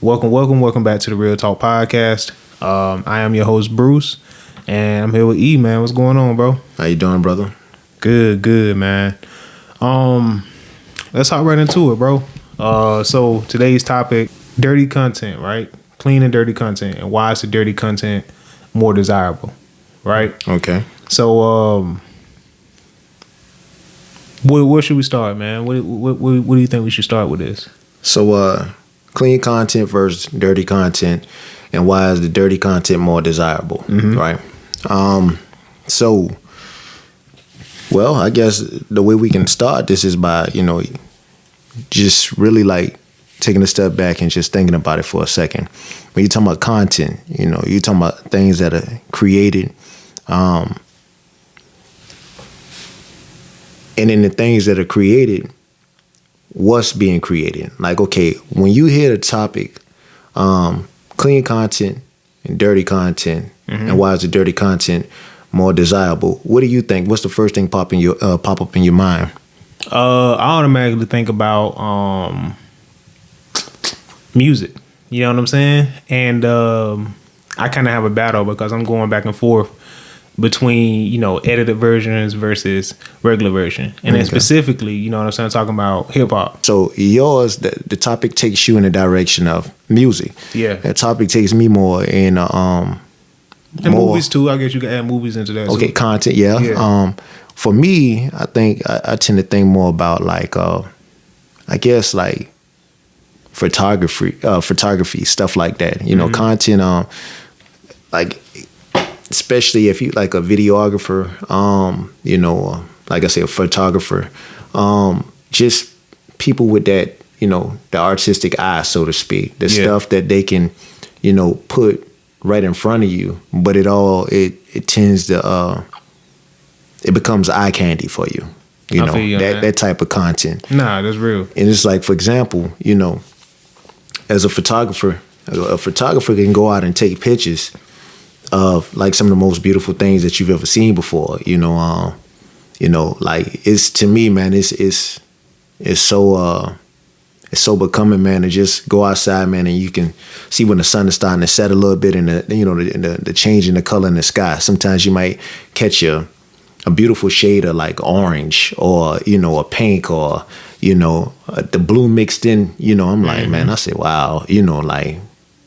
Welcome back to the Real Talk Podcast. I am your host, Bruce, and I'm here with E, man. What's going on, bro? How you doing, brother? Good, man. Let's hop right into it, bro. So today's topic, dirty content, right? Clean and dirty content, and why is the dirty content more desirable, right? Okay. So, where should we start, man? What do you think we should start with this? So, clean content versus dirty content, and why is the dirty content more desirable, right? So, well, I guess the way we can start this is by, just really like taking a step back and just thinking about it for a second. When you're talking about content, you're talking about things that are created, and in the things that are created, what's being created. Like, okay, when you hear the topic, clean content and dirty content, and why is the dirty content more desirable? What do you think? What's the first thing pop up in your mind? I automatically think about music. You know what I'm saying? And I kind of have a battle because I'm going back and forth between, edited versions versus regular version. And then specifically, you know what I'm saying, talking about hip hop. So yours, the topic takes you in the direction of music. Yeah. That topic takes me more in and more, movies too. I guess you can add movies into that. Okay, too. Content, yeah. For me, I think I tend to think more about like I guess like photography, stuff like that. Content like especially if you like a videographer, like I say, a photographer, just people with that, the artistic eye, so to speak, the stuff that they can, put right in front of you, but it tends to, it becomes eye candy for you, that type of content. Nah, that's real. And it's like, for example, as a photographer can go out and take pictures of like some of the most beautiful things that you've ever seen before, like it's, to me, man, it's so becoming, man, to just go outside, man, and you can see when the sun is starting to set a little bit and the change in the color in the sky. Sometimes you might catch a beautiful shade of like orange or, a pink or, the blue mixed in, I'm like, man, I say, wow, like,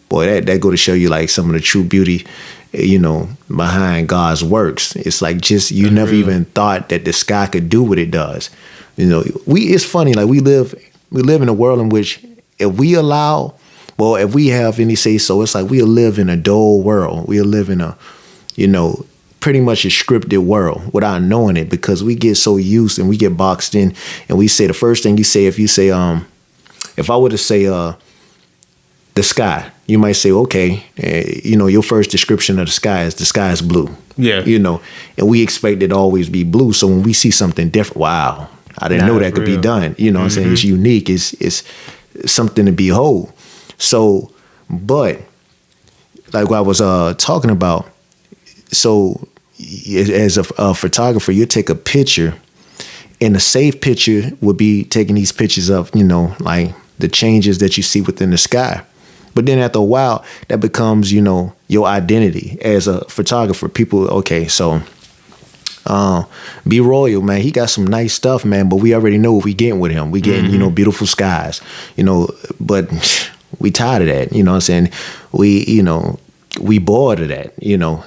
boy, that go to show you like some of the true beauty, behind God's works. It's like just you never even thought that the sky could do what it does. It's funny, like we live in a world in which if we have any say so, it's like we live in a dull world. We live in a, pretty much a scripted world without knowing it, because we get so used and we get boxed in, and we say the first thing you say, if you say, if I were to say, the sky, you might say, okay, your first description of the sky is blue. Yeah. And we expect it to always be blue. So when we see something different, wow, I didn't know that could be done. What I'm saying? It's unique. It's something to behold. So, but like what I was talking about, so as a photographer, you take a picture, and a safe picture would be taking these pictures of, like the changes that you see within the sky. But then after a while, that becomes, your identity as a photographer. People, okay, so Be Royal, man, he got some nice stuff, man, but we already know what we getting with him. We getting, beautiful skies, but we tired of that, what I'm saying? We bored of that,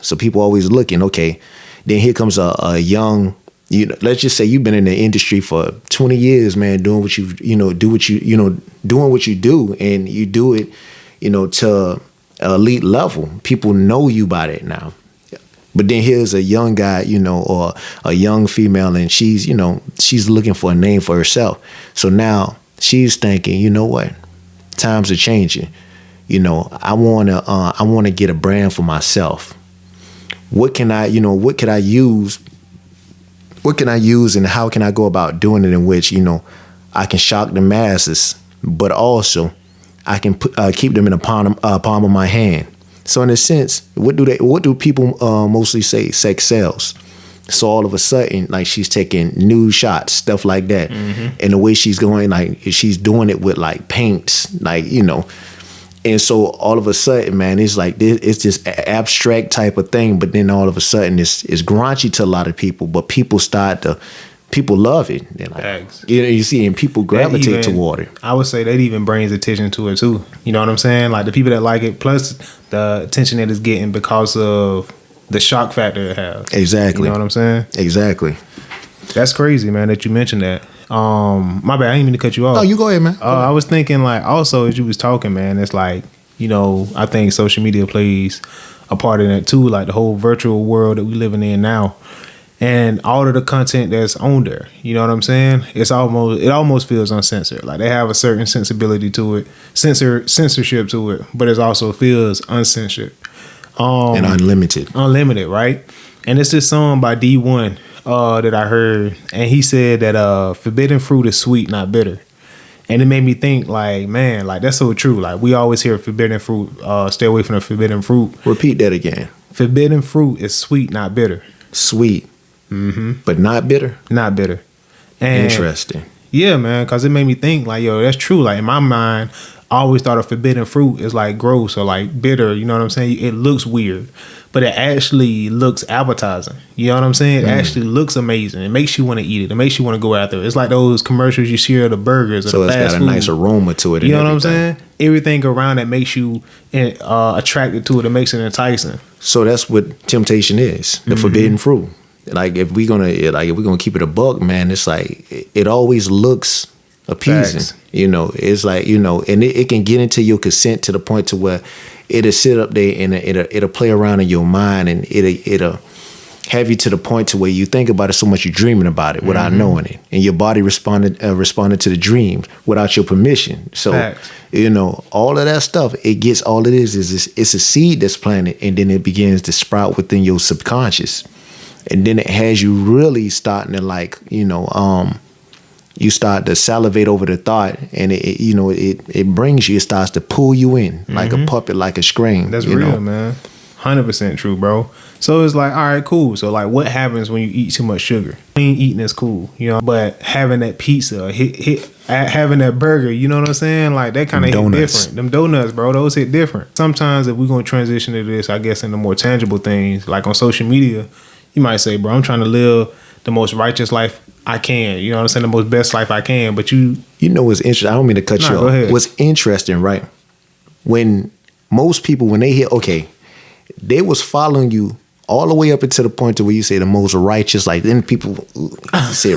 so people always looking, okay, then here comes a young, let's just say you've been in the industry for 20 years, man, doing what doing what you do, and you do it, to an elite level. People know you by that now. But then here's a young guy, or a young female, and she's looking for a name for herself. So now she's thinking, you know what? Times are changing. I wanna get a brand for myself. What can I use? What can I use, and how can I go about doing it in which, I can shock the masses, but also I can keep them in the palm of my hand. So in a sense, what do people mostly say? Sex sells. So all of a sudden, like, she's taking nude shots, stuff like that. And the way she's going, like, she's doing it with like paints, like, And so all of a sudden, man, it's like this, it's this abstract type of thing. But then all of a sudden, it's graunchy to a lot of people. But people love it. They're like, you see, and people gravitate toward it. I would say that even brings attention to it too. You know what I'm saying? Like the people that like it, plus the attention that it's getting because of the shock factor it has. Exactly. You know what I'm saying? Exactly. That's crazy, man, that you mentioned that. My bad, I didn't mean to cut you off. Oh, you go ahead, man. I was thinking, like, also as you was talking, man, it's like, you know, I think social media plays a part in that too, like the whole virtual world that we living in now, and all of the content that's on there. You know what I'm saying? It almost feels uncensored. Like they have a certain sensibility to it, censorship to it, but it also feels uncensored and unlimited, right? And it's this song by D1. That I heard, and he said that forbidden fruit is sweet, not bitter. And it made me think, like, man, like that's so true. Like we always hear forbidden fruit, stay away from the forbidden fruit. Repeat that again. Forbidden fruit is sweet, not bitter. Sweet, but not bitter. Not bitter. And interesting. Yeah, man, because it made me think, like, yo, that's true. Like in my mind, I always thought of forbidden fruit is like gross or like bitter. You know what I'm saying? It looks weird, but it actually looks appetizing. You know what I'm saying? It actually looks amazing. It makes you want to eat it. It makes you want to go out there. It's like those commercials you see of the burgers or so the fast food. So it's got a nice aroma to it. You know what I'm saying? Everything around it makes you attracted to it. It makes it enticing. So that's what temptation is, the forbidden fruit. Like if we're gonna keep it a buck, man, it's like it always looks appeasing. Facts. You know, it's like, you know, and it can get into your consent to the point to where it'll sit up there and it'll play around in your mind, and it'll have you to the point to where you think about it so much you're dreaming about it without knowing it, and your body responded to the dream without your permission. So Facts. You know, all of that stuff, all it is it's a seed that's planted, and then it begins to sprout within your subconscious, and then it has you really starting to, like, you know, you start to salivate over the thought, and it brings you, it starts to pull you in like a puppet, like a string. That's real, man. 100% true, bro. So it's like, all right, cool. So like, what happens when you eat too much sugar? Clean eating is cool, you know, but having that pizza, having that burger, you know what I'm saying? Like that kind of hit different. Them donuts, bro, those hit different. Sometimes if we're gonna transition to this, I guess, into more tangible things, like on social media, you might say, bro, I'm trying to live the most righteous life I can, you know what I'm saying, the most best life I can. But you know what's interesting? I don't mean to cut you off. Go ahead. What's interesting, right? When most people, when they hear, okay, they was following you all the way up until the point to where you say the most righteous, like then people say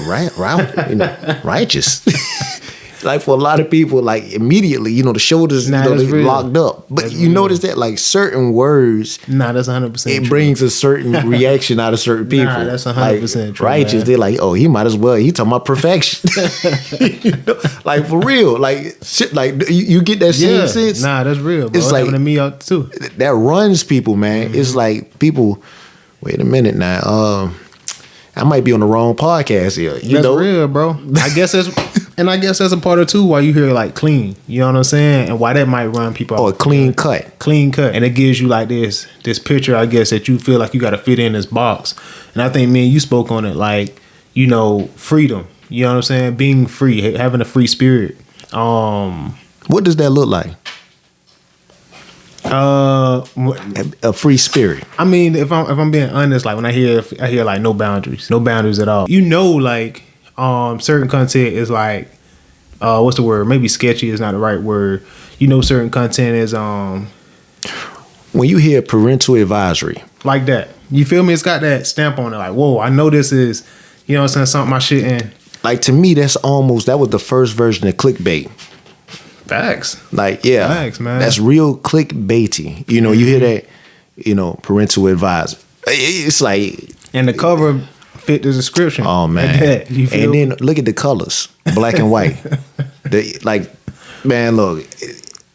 righteous. Like for a lot of people, like immediately, you know, the shoulders they locked up. But you notice that like certain words, that's 100%. It brings a certain reaction out of certain people. That's 100% like, true. Righteous, man. They're like, oh, he might as well. He talking about perfection. You know? Like for real, like shit, like you get that same sense. That's real. Bro. It's like happened to me out too. That runs people, man. It's like people. Wait a minute now. I might be on the wrong podcast here. That's real, bro. I guess that's a part of too why you hear like clean. You know what I'm saying? And why that might run people off. Clean cut. Clean cut. And it gives you like this picture, I guess, that you feel like you got to fit in this box. And I think me and you spoke on it, like, you know, freedom. You know what I'm saying? Being free, having a free spirit. What does that look like? A free spirit. I mean, if I'm being honest, like when I hear like no boundaries at all. You know, like certain content is like what's the word? Maybe sketchy is not the right word. You know, certain content is when you hear parental advisory, like that. You feel me? It's got that stamp on it. Like, whoa, I know this is, you know what I'm saying, something I shouldn't. Like to me, that was the first version of clickbait. Facts. Like, yeah. Facts, man. That's real clickbaity. You know, you hear that, you know, parental advisor. It's like. And the cover fit the description. Oh, man. Like and then look at the colors, black and white. Man, look,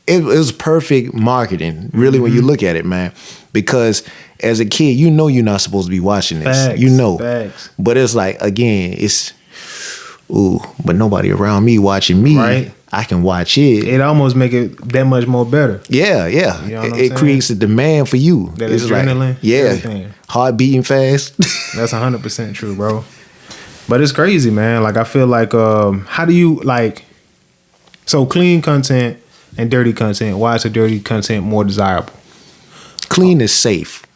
it was perfect marketing, really, when you look at it, man. Because as a kid, you know you're not supposed to be watching this. Facts, you know. Facts. But it's like, again, but nobody around me watching me. Right. I can watch it. It almost make it that much more better. Yeah. You know it creates a demand for you. That it's adrenaline. Like, everything. Heart beating fast. That's 100% true, bro. But it's crazy, man. Like I feel like, how do you like? So clean content and dirty content. Why is the dirty content more desirable? Clean is safe.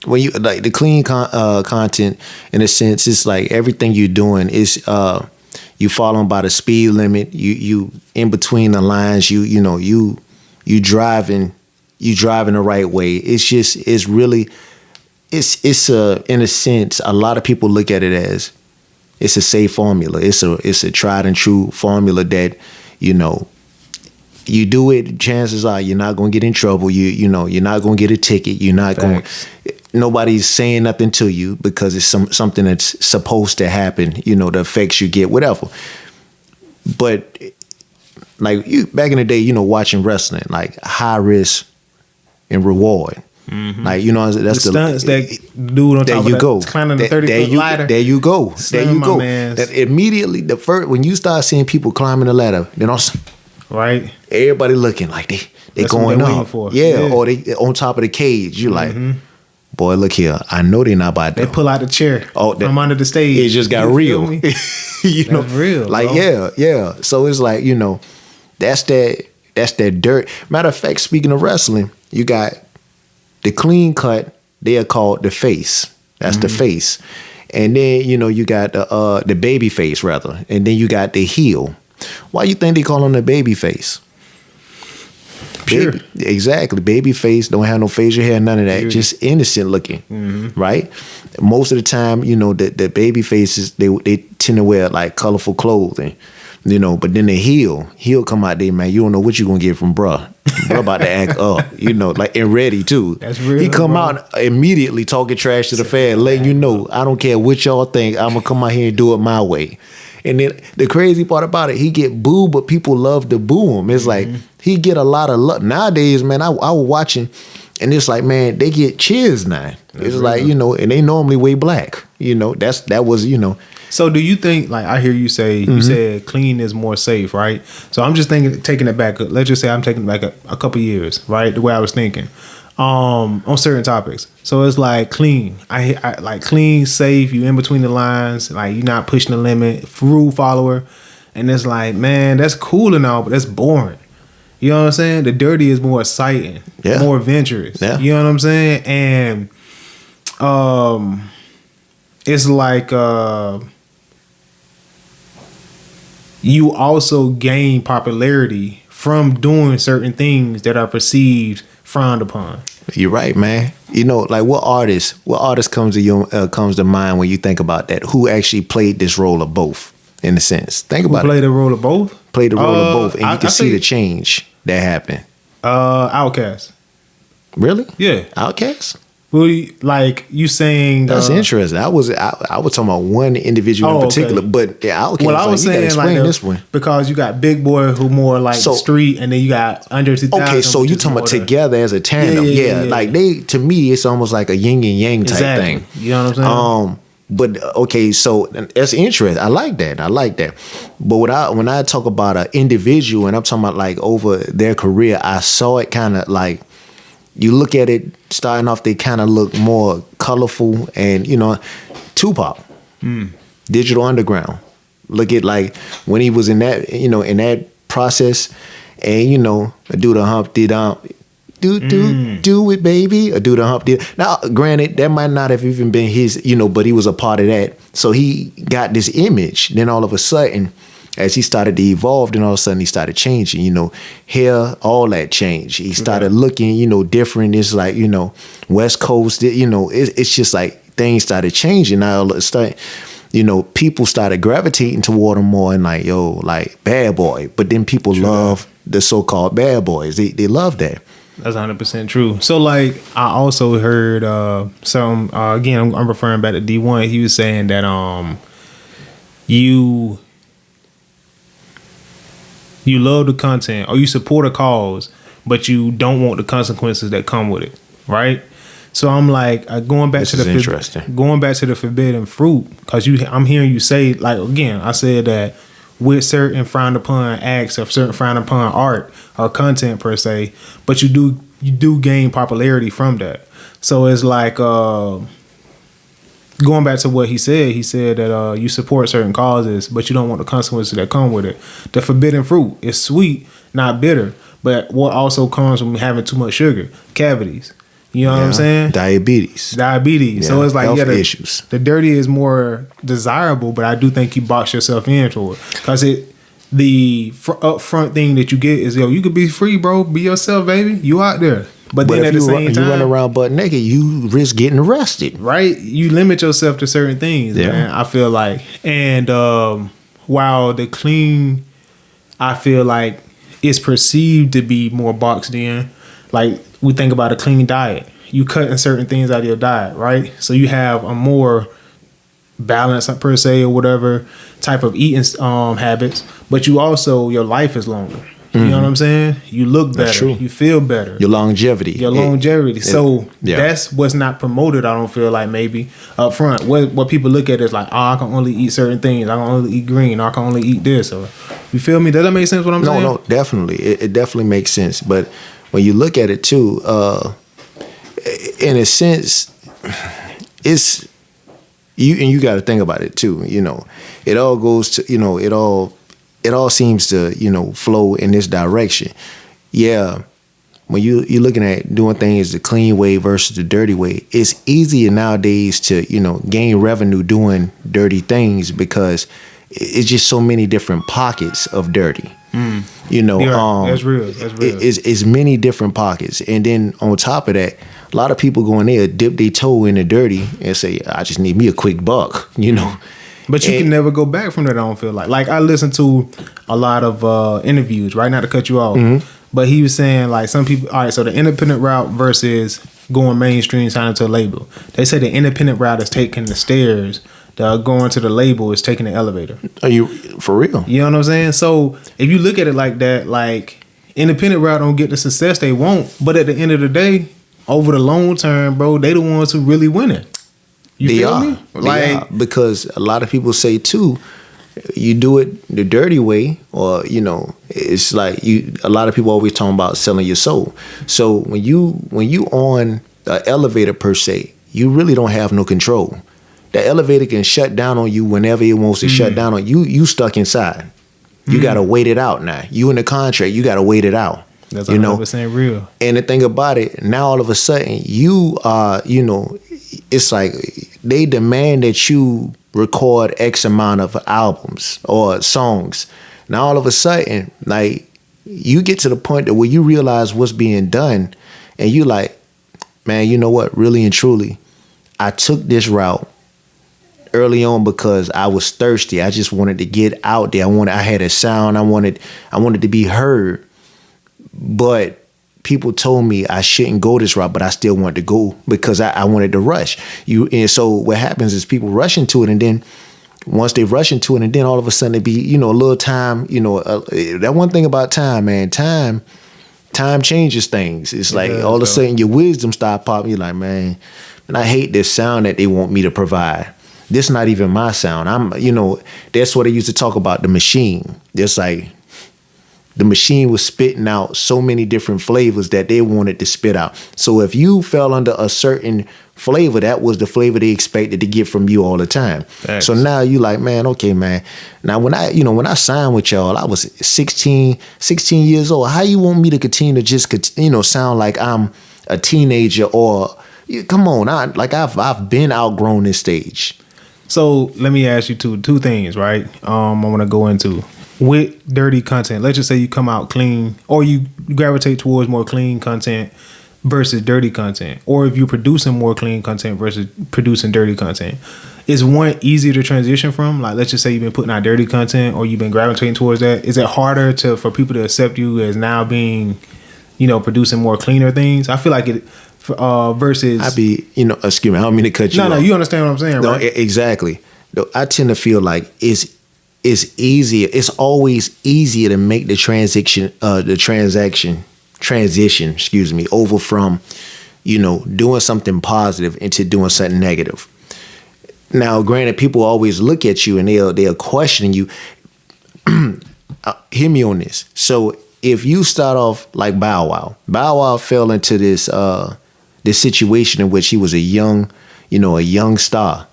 When you like the clean content, in a sense, it's like everything you're doing is you following by the speed limit. You in between the lines. You driving the right way. It's really in a sense, a lot of people look at it as it's a safe formula. It's a tried and true formula that you do it. Chances are you're not gonna get in trouble. You're not gonna get a ticket. You're not going. Nobody's saying nothing to you because it's something that's supposed to happen. The effects you get, whatever. But like you back in the day, watching wrestling, like high risk and reward. Mm-hmm. Like that's the stunts that dude on top of that climbing the 30-foot ladder. There you go. That immediately when you start seeing people climbing the ladder, right, everybody looking like they going up. Yeah, or they on top of the cage. You like, boy, look here. I know they're not about to. They pull out the chair from under the stage. It just got real. That's real. Like yeah. So it's like that's that dirt. Matter of fact, speaking of wrestling, you got the clean cut. They are called the face. That's the face. And then you got the baby face rather, and then you got the heel. Why you think they call them the baby face? Sure. Exactly. Baby face, don't have no facial hair, none of that. Beauty. Just innocent looking, right? Most of the time, the baby faces, they tend to wear like colorful clothing, but then the heel come out there, man. You don't know what you're going to get from bruh. Bruh about to act up, like and ready too. That's real. He come out immediately talking trash to the fan, letting you know, I don't care what y'all think, I'm going to come out here and do it my way. And then the crazy part about it, he get booed, but people love to boo him. It's like he get a lot of love. Nowadays, man, I was watching, and it's like, man, they get cheers now. It's like, and they normally wear black. That was. So do you think, like I hear you say, you said clean is more safe, right? So I'm just taking it back. Let's just say I'm taking it back a couple years, right? The way I was thinking on certain topics. So it's like clean. I like clean, safe. You in between the lines, like you're not pushing the limit, rule follower. And it's like, man, that's cool and all, but that's boring. You know what I'm saying? The dirty is more exciting, more adventurous. Yeah. You know what I'm saying? And it's like you also gain popularity from doing certain things that are perceived frowned upon. You're right, man. Like what artist comes to mind when you think about that? Who actually played this role of both, in a sense? Think about it. Played the role of both? Played the role of both, and you can see the change that happened. Outkast. Really? Yeah. Outkast? Well, like you saying that's interesting. I was talking about one individual in particular, but Outkast. Well, I was saying like this one because you got Big Boy who more like the street, and then you got Under 2000. Okay, so you talking about together as a tandem? Yeah. Like to me, it's almost like a yin and yang type thing. You know what I'm saying? But okay, so that's interesting. I like that. But when I talk about an individual, and I'm talking about like over their career, I saw it kind of like. You look at it, starting off, they kind of look more colorful, and Tupac, Digital Underground. Look at like when he was in that process, and do the Humpty Dump, do it, baby, or do the Humpty. Now, granted, that might not have even been his, but he was a part of that, so he got this image. Then all of a sudden, as he started to evolve, then all of a sudden he started changing, hair, all that changed. He started looking, different. It's like, West Coast, it's just like things started changing. Now people started gravitating toward him more and like, like Bad Boy. But then people love the so-called bad boys. They love that. That's 100% true. So like I also heard some again, I'm referring back to D1. He was saying that you love the content or you support a cause, but you don't want the consequences that come with it, right? So I'm like going back to the forbidden fruit, because I'm hearing you say, like, again, I said that with certain frowned upon acts or certain frowned upon art or content per se, but you do gain popularity from that. So it's like going back to what he said that you support certain causes, but you don't want the consequences that come with it. The forbidden fruit is sweet, not bitter. But what also comes from having too much sugar? Cavities. You know what I'm saying? Diabetes. Yeah. So it's like, health issues. The dirty is more desirable, but I do think you box yourself into it. Because the upfront thing that you get is, yo, you could be free, bro. Be yourself, baby. You out there. But then at the same time, you run around butt naked, you risk getting arrested. Right? You limit yourself to certain things, man. I feel like. And while the clean, I feel like it's perceived to be more boxed in. Like, we think about a clean diet. You cutting certain things out of your diet, right? So you have a more balanced, per se, or whatever type of eating habits. But you also, your life is longer. You know what I'm saying? You look better. You feel better. Your longevity. So that's what's not promoted, I don't feel like, maybe up front. What people look at is like, oh, I can only eat certain things. I can only eat green. Or I can only eat this. Or, you feel me? Does that make sense what I'm saying? No, definitely. It definitely makes sense. But when you look at it too, in a sense, it's you got to think about it too. You know, it all goes to, you know, it all seems to, you know, flow in this direction. Yeah, when you're looking at doing things the clean way versus the dirty way, it's easier nowadays to, you know, gain revenue doing dirty things because it's just so many different pockets of dirty. You know, that's real. It's many different pockets, and then on top of that, a lot of people go in there, dip their toe in the dirty, and say, "I just need me a quick buck," you know. But you can never go back from that, I don't feel like. Like, I listen to a lot of interviews, right? Not to cut you off. But he was saying, like, some people, all right, so the independent route versus going mainstream, signing to a label. They say the independent route is taking the stairs. The going to the label is taking the elevator. Are you for real? You know what I'm saying? So if you look at it like that, like, independent route don't get the success they want. But at the end of the day, over the long term, bro, they the ones who really win it. You feel me? Like, because a lot of people say too, you do it the dirty way, or, you know, it's like a lot of people always talking about selling your soul. So when you on an elevator per se, you really don't have no control. The elevator can shut down on you whenever it wants to shut down on you. You stuck inside. You gotta wait it out now. You in the contract, you gotta wait it out. That's 100% real. And the thing about it, now all of a sudden you are, you know, it's like they demand that you record X amount of albums or songs. Now all of a sudden, like, you get to the point that where you realize what's being done, and you like, man, you know what? Really and truly, I took this route early on because I was thirsty. I just wanted to get out there. I had a sound. I wanted to be heard. But people told me I shouldn't go this route, but I still wanted to go because I wanted to rush. And so what happens is people rush into it, and then once they rush into it, and then all of a sudden it be, you know, a little time, you know, that one thing about time, man, time changes things. It's like all of a sudden your wisdom start popping. You're like, man, and I hate this sound that they want me to provide. This not even my sound. You know, that's what they used to talk about, the machine. It's like the machine was spitting out so many different flavors that they wanted to spit out. So if you fell under a certain flavor, that was the flavor they expected to get from you all the time. Thanks. So now you like, man, okay, man. Now when I signed with y'all, I was 16 years old. How you want me to continue to just, you know, sound like I'm a teenager? Or come on, I've been outgrown this stage. So let me ask you two things, right? I want to go into with dirty content. Let's just say you come out clean, or you gravitate towards more clean content versus dirty content, or if you're producing more clean content versus producing dirty content. Is one easier to transition from? Like, let's just say you've been putting out dirty content, or you've been gravitating towards that. Is it harder for people to accept you as now being, you know, producing more cleaner things? I feel like it. Versus, excuse me, I don't mean to cut you off. No, you understand what I'm saying, right? No, exactly. I tend to feel like it's easier. It's always easier to make the transition, over from, you know, doing something positive into doing something negative. Now, granted, people always look at you and they'll question you. Hear me on this. So if you start off like Bow Wow fell into this situation in which he was a young star.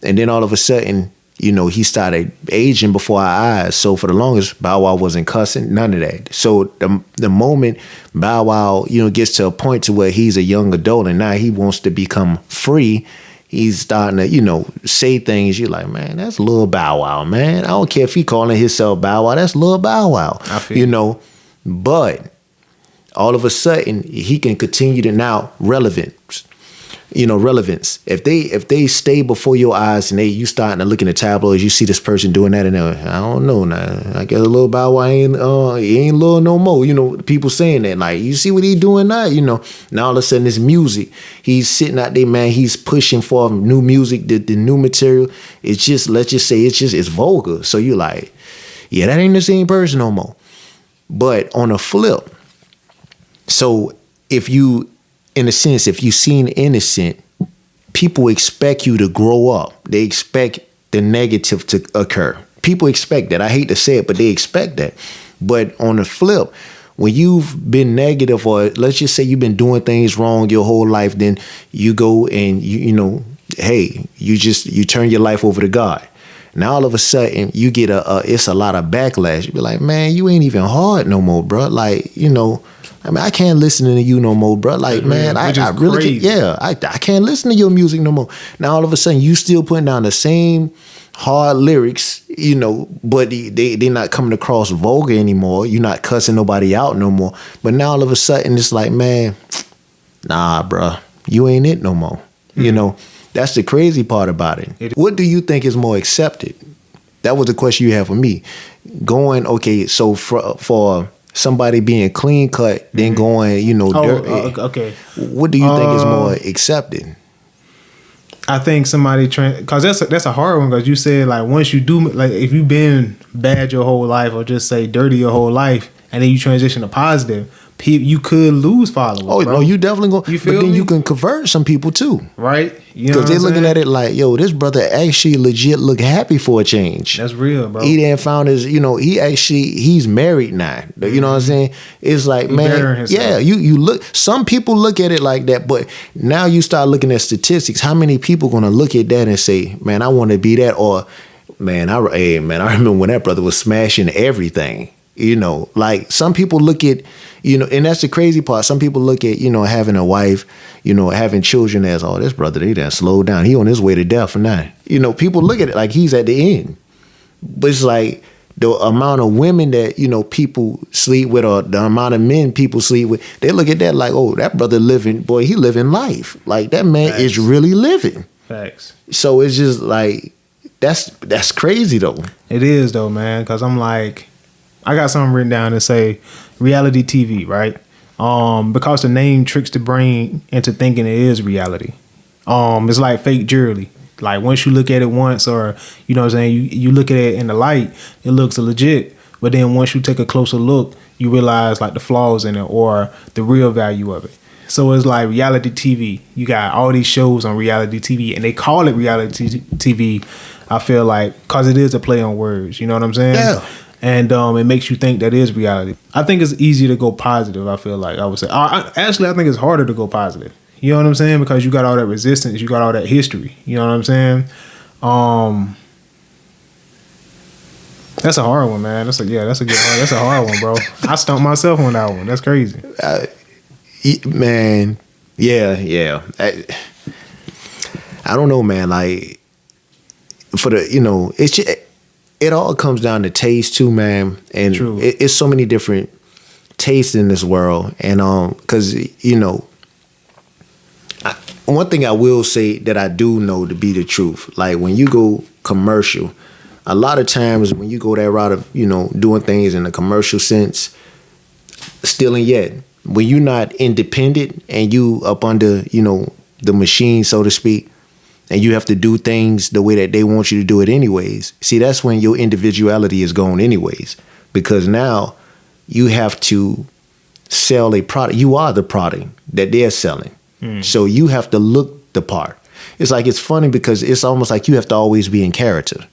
And then all of a sudden you know, he started aging before our eyes. So for the longest, Bow Wow wasn't cussing, none of that. So the moment Bow Wow, you know, gets to a point to where he's a young adult and now he wants to become free, he's starting to, you know, say things. You're like, man, that's Lil Bow Wow, man. I don't care if he calling himself Bow Wow. That's Lil Bow Wow, you know. But all of a sudden, he can continue to now relevance. If they stay before your eyes and you starting to look in the tabloids, you see this person doing that, and I don't know now. I guess a Lil Bow Wow he ain't Lil no more. You know, people saying that, like, you see what he doing now. You know, now all of a sudden this music, he's sitting out there, man. He's pushing for new music, the new material. It's just, let's just say, it's vulgar. So you like, yeah, that ain't the same person no more. But on a flip, so if you, in a sense, if you seem innocent, people expect you to grow up. They expect the negative to occur. People expect that. I hate to say it, but they expect that. But on the flip, when you've been negative, or let's just say you've been doing things wrong your whole life, then you go and you know, hey, you turn your life over to God. Now all of a sudden you get it's a lot of backlash. You be like, man, you ain't even hard no more, bro. Like, you know, I mean, I can't listen to you no more, bro. Like, man, I really can't, I can't listen to your music no more. Now all of a sudden you still putting down the same hard lyrics, you know, but they're not coming across vulgar anymore. You're not cussing nobody out no more. But now all of a sudden it's like, man, nah, bro, you ain't it no more. Mm-hmm. You know, that's the crazy part about it. What do you think is more accepted? That was the question you had for me. Going, okay, so for somebody being clean cut, then going, you know, dirty. Okay. What do you think is more accepted? I think somebody because that's a hard one, because you said, like, once you do, like, if you've been bad your whole life, or just say dirty your whole life, and then you transition to positive, you could lose followers. Oh, no, you definitely going. You feel But then me? you can convert some people too, right? Because they're looking at it like, yo, this brother actually legit look happy for a change. That's real, bro. He then found his, you know, he's married now. You know what I'm saying? It's like, man, yeah, you look. Some people look at it like that, but now you start looking at statistics. How many people gonna look at that and say, man, I want to be that, or man, I remember when that brother was smashing everything. You know, like, some people look at, you know, and that's the crazy part. Some people look at, you know, having a wife, you know, having children as, oh, this brother, they done slowed down. He on his way to death now. You know, people look at it like he's at the end. But it's like the amount of women that, you know, people sleep with, or the amount of men people sleep with, they look at that like, oh, that brother living, boy, he living life. Like, that man Facts. is really living. Facts. So it's just like, that's crazy though. It is though, man, because I'm like, I got something written down to say reality TV, right? Because the name tricks the brain into thinking it is reality. It's like fake jewelry. Like, once you look at it once, or, you know what I'm saying, you look at it in the light, it looks legit. But then once you take a closer look, you realize, like, the flaws in it, or the real value of it. So it's like reality TV. You got all these shows on reality TV, and they call it reality TV, I feel like, because it is a play on words. You know what I'm saying? Yeah. And it makes you think that is reality. I think it's easier to go positive, I feel like, I would say. Actually, I think it's harder to go positive. You know what I'm saying? Because you got all that resistance. You got all that history. You know what I'm saying? That's a hard one, man. That's a hard one, bro. I stumped myself on that one. That's crazy. Man, yeah. I don't know, man. Like, for the, you know, it's just, it all comes down to taste too, man. And it's so many different tastes in this world. And because, you know, one thing I will say that I do know to be the truth, like, when you go commercial, a lot of times when you go that route of, you know, doing things in a commercial sense, still and yet, when you're not independent and you up under, you know, the machine, so to speak, and you have to do things the way that they want you to do it anyways. See, that's when your individuality is gone anyways, because now you have to sell a product. You are the product that they're selling. So you have to look the part. It's like, it's funny because it's almost like you have to always be in character.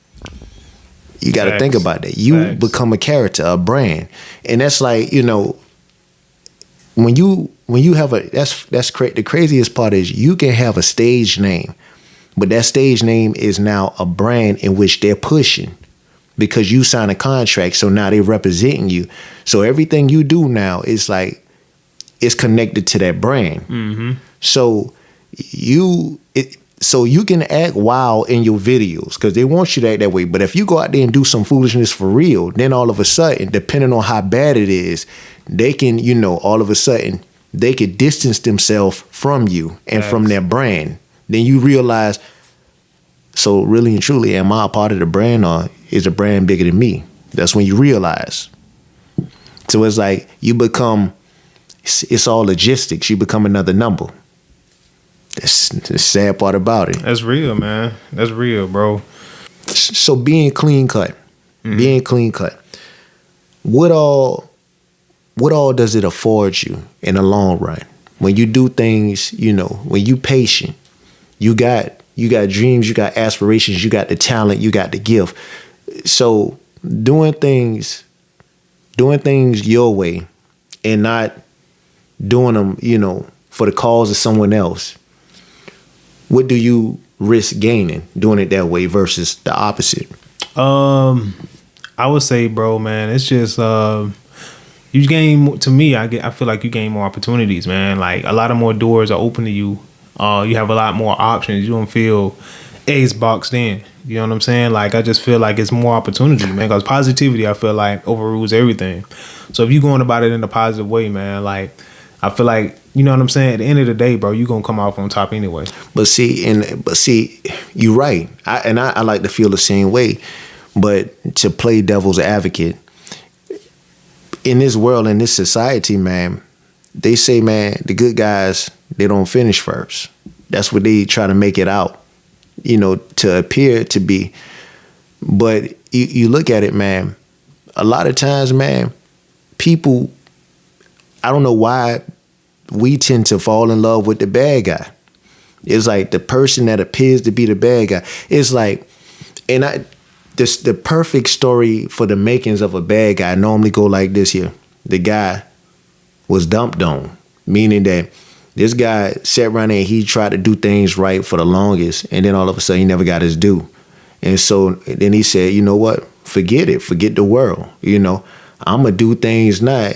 You got to think about that. You become a character, a brand. And that's like, you know, when you have the craziest part is you can have a stage name, But that stage name is now a brand in which they're pushing because you sign a contract. So now they're representing you. So everything you do now is like, it's connected to that brand. Mm-hmm. So you can act wild in your videos because they want you to act that way. But if you go out there and do some foolishness for real, then all of a sudden, depending on how bad it is, they can, all of a sudden, they could distance themselves from you and from their brand. Then you realize, so really and truly, am I a part of the brand or is the brand bigger than me? That's when you realize. So it's like you become, it's all logistics. You become another number. That's the sad part about it. That's real, man. That's real, bro. So being clean cut, what all does it afford you in the long run? When you do things, when you patient, you got dreams, you got aspirations, you got the talent, you got the gift. So doing things your way and not doing them, for the cause of someone else. What do you risk gaining doing it that way versus the opposite? I would say, bro, man, it's just you gain. To me, I feel like you gain more opportunities, man. Like a lot of more doors are open to you. You have a lot more options. You don't feel A's boxed in. You know what I'm saying? Like I just feel like it's more opportunity, man. Because positivity, I feel like overrules everything. So if you're going about it in a positive way, man, like I feel like, you know what I'm saying? At the end of the day, bro, you're going to come off on top anyway. But see, you're right. I like to feel the same way. But to play devil's advocate, in this world, in this society, man, they say, man, the good guys, they don't finish first. That's what they try to make it out, to appear to be. But you look at it, man, a lot of times, man, people, I don't know why we tend to fall in love with the bad guy. It's like the person that appears to be the bad guy. It's like, the perfect story for the makings of a bad guy normally go like this here. The guy was dumped on, meaning that this guy sat around there and he tried to do things right for the longest, and then all of a sudden he never got his due. And so then he said, you know what? Forget it. Forget the world. I'm going to do things now.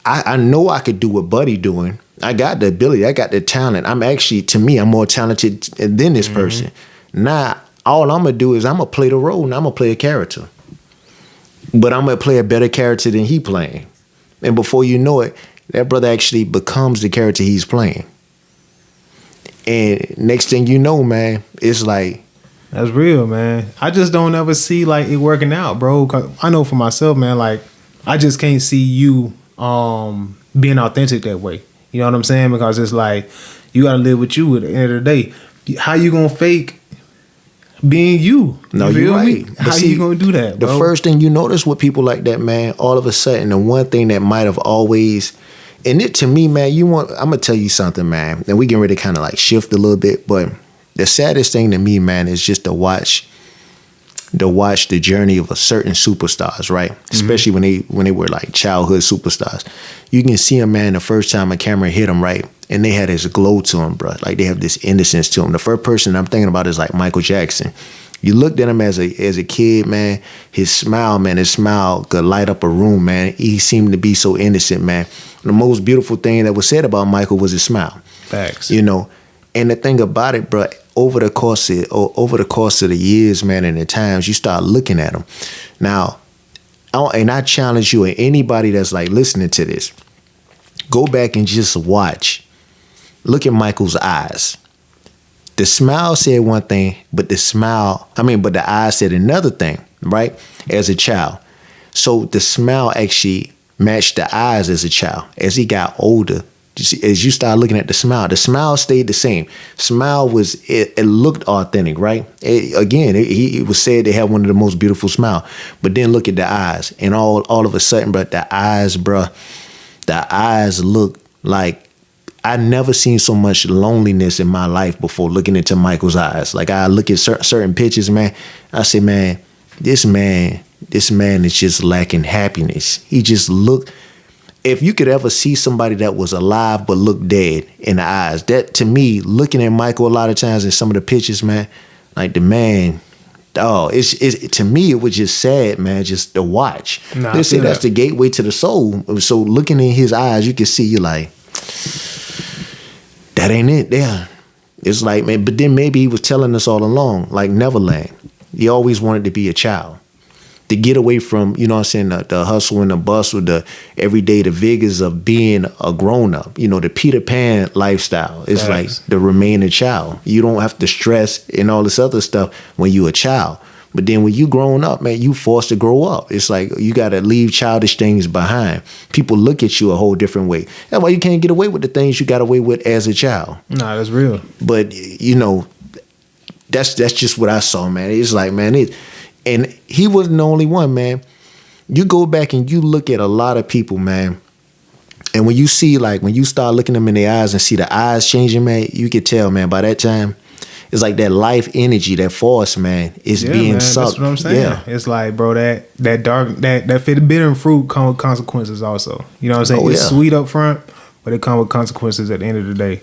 I know I could do what Buddy doing. I got the ability. I got the talent. I'm more talented than this person. Now, all I'm going to do is I'm going to play the role and I'm going to play a character. But I'm going to play a better character than he playing. And before you know it, that brother actually becomes the character he's playing. And next thing you know, man, it's like... That's real, man. I just don't ever see like it working out, bro. 'Cause I know for myself, man, like I just can't see you being authentic that way. You know what I'm saying? Because it's like you got to live with you at the end of the day. How you going to fake being you? No, you're right. How you going to do that, bro? The first thing you notice with people like that, man, all of a sudden, the one thing that might have always... And it to me, man, I'm going to tell you something, man. And we getting ready to kind of like shift a little bit. But the saddest thing to me, man, is just to watch the journey of a certain superstars, right? Mm-hmm. Especially when they were like childhood superstars. You can see them, man, the first time a camera hit them, right? And they had this glow to them, bro. Like they have this innocence to them. The first person I'm thinking about is like Michael Jackson. You looked at him as a kid, man. His smile could light up a room, man. He seemed to be so innocent, man. The most beautiful thing that was said about Michael was his smile. Facts. And the thing about it, bro, over the course of the years, man, and the times, you start looking at him. Now, I challenge you and anybody that's like listening to this, go back and just watch. Look at Michael's eyes. The smile said one thing, but the eyes said another thing, right? As a child. So the smile actually matched the eyes as a child. As he got older, as you start looking at the smile stayed the same. Smile it looked authentic, right? It was said they had one of the most beautiful smile. But then look at the eyes, and all of a sudden, bro, the eyes look like I never seen so much loneliness in my life before looking into Michael's eyes. Like I look at certain pictures, man. I say, man, this man is just lacking happiness. He just looked. if you could ever see somebody that was alive but looked dead in the eyes, that to me, looking at Michael a lot of times in some of the pictures, man, like the man, it's to me it was just sad, man, just to watch. They say that's the gateway to the soul. So looking in his eyes, you can see you like, that ain't it there. It's like, man, but then maybe he was telling us all along, like Neverland. He always wanted to be a child. To get away from, you know what I'm saying, the hustle and the bustle, the everyday, the vigors of being a grown-up, you know, the Peter Pan lifestyle. It's like the remaining child. You don't have to stress and all this other stuff when you're a child. But then when you grown up, man, you forced to grow up. It's like you got to leave childish things behind. People look at you a whole different way. That's why you can't get away with the things you got away with as a child. Nah, that's real. But, you know, that's just what I saw, man. It's like, man, and he wasn't the only one, man. You go back and you look at a lot of people, man. And when you see, like, when you start looking them in their eyes and see the eyes changing, man, you can tell, man, by that time, it's like that life energy, that force, man, is being sucked. That's what I'm saying. Yeah. It's like, bro, that dark, that bitter fruit come with consequences also. You know what I'm saying? It's sweet up front, but it come with consequences at the end of the day.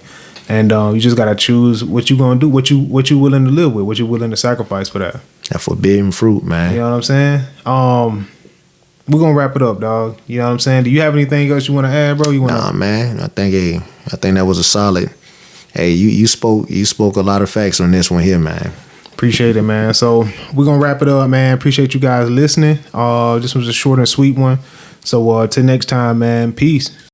And you just gotta choose what you gonna do, what you willing to live with, what you willing to sacrifice for that. That forbidden fruit, man. You know what I'm saying? We're gonna wrap it up, dog. You know what I'm saying? Do you have anything else you want to add, bro? Nah, man. I think that was a solid. Hey, you spoke a lot of facts on this one here, man. Appreciate it, man. So we're gonna wrap it up, man. Appreciate you guys listening. This was a short and sweet one. So till next time, man. Peace.